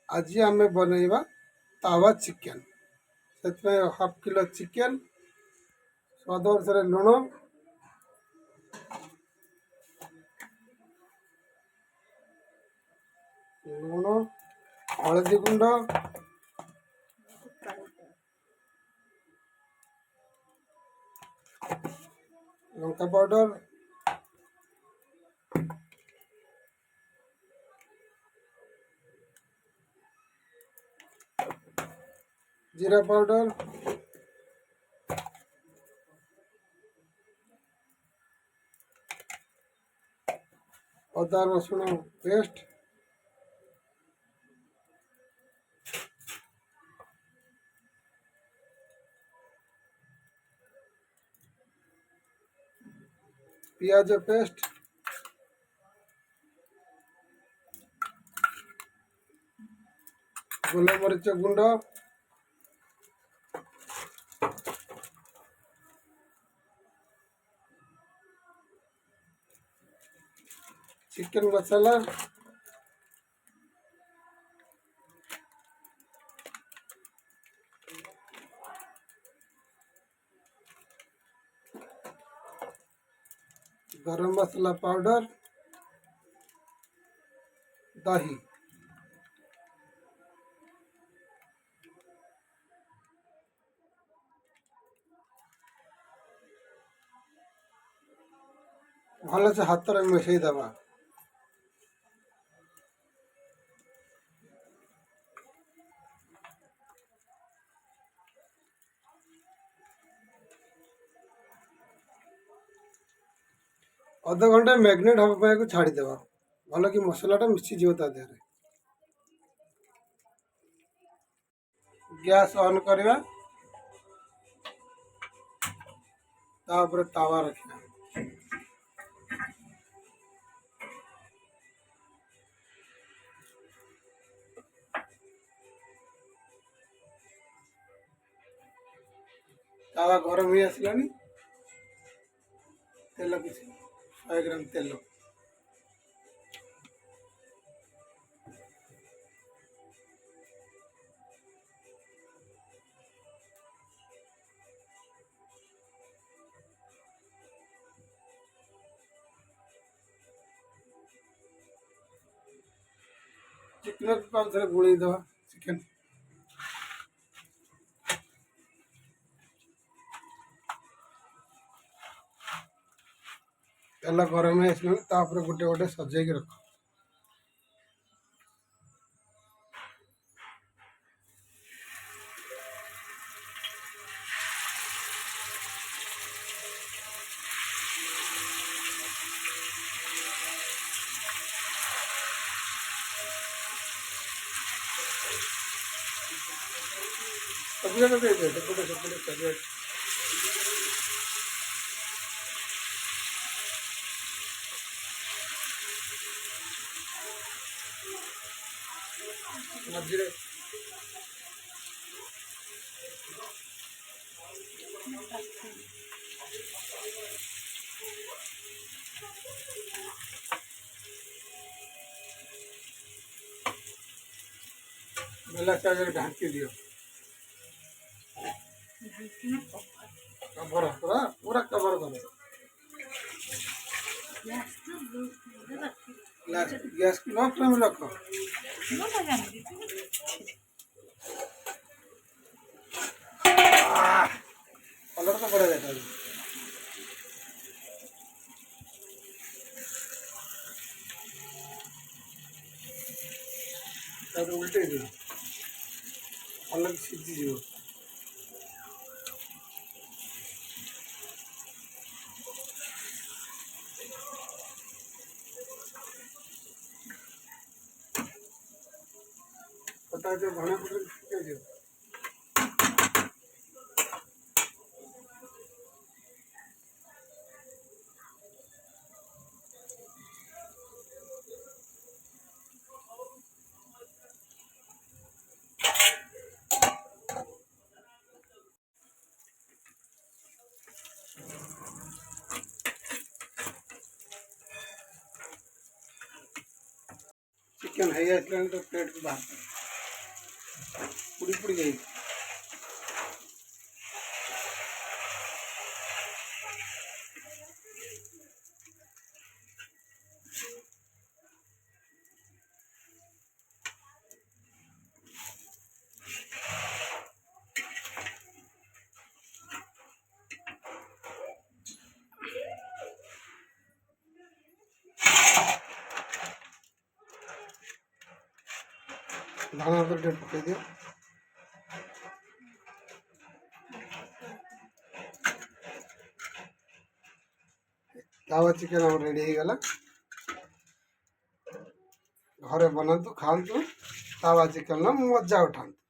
आज आम बनइबा तावा चिकेन से हाफ किलो चिकेन स्वाद अनुसार लुण लुण हलदी गुंड लंका पाउडर जीरा पाउडर अदा रसुण पेस्ट पियाज पेस्ट गोलमरीच गुंड चिकेन मसाला गरम मसाला पाउडर दही भल से हाथ में मिसई दबा अध घंटा मैग्नेट हाँपा को छाड़ीदेवा भल कि मसलाटा मिसीज ता देहरे गैस ऑन करवा तावा रखा तावा गरम हो आसलानी तेल किसी 100 ग्राम तेल चिकन को गोल दवा चिकेन तेल गरम हो आसला गोटे गोटे सजाई रख सब जगह दे दे सेपटे सेपटे चारियाड मझे बेला चार्जर ढांकी दियो कवर पूरा पूरा कवर करो गैस को लो फ्लेम में रखो कलर तो बढ़िया देखा उल्टे दियो अलग सीधी जीव पता जो घना पकड़ दियो चिकन है तो प्लेट को बाहर ପୁଡ଼ି ପୁଡ଼ି ଯାଇଛି। ଧନିଆ ପତ୍ର ଟିକେ ପକେଇ ଦିଅ। ତାୱା ଚିକେନ୍ ଆମର ରେଡ଼ି ହେଇଗଲା। ଘରେ ବନାନ୍ତୁ, ଖାଆନ୍ତୁ, ତାୱା ଚିକେନ୍ର ମଜା ଉଠାନ୍ତୁ।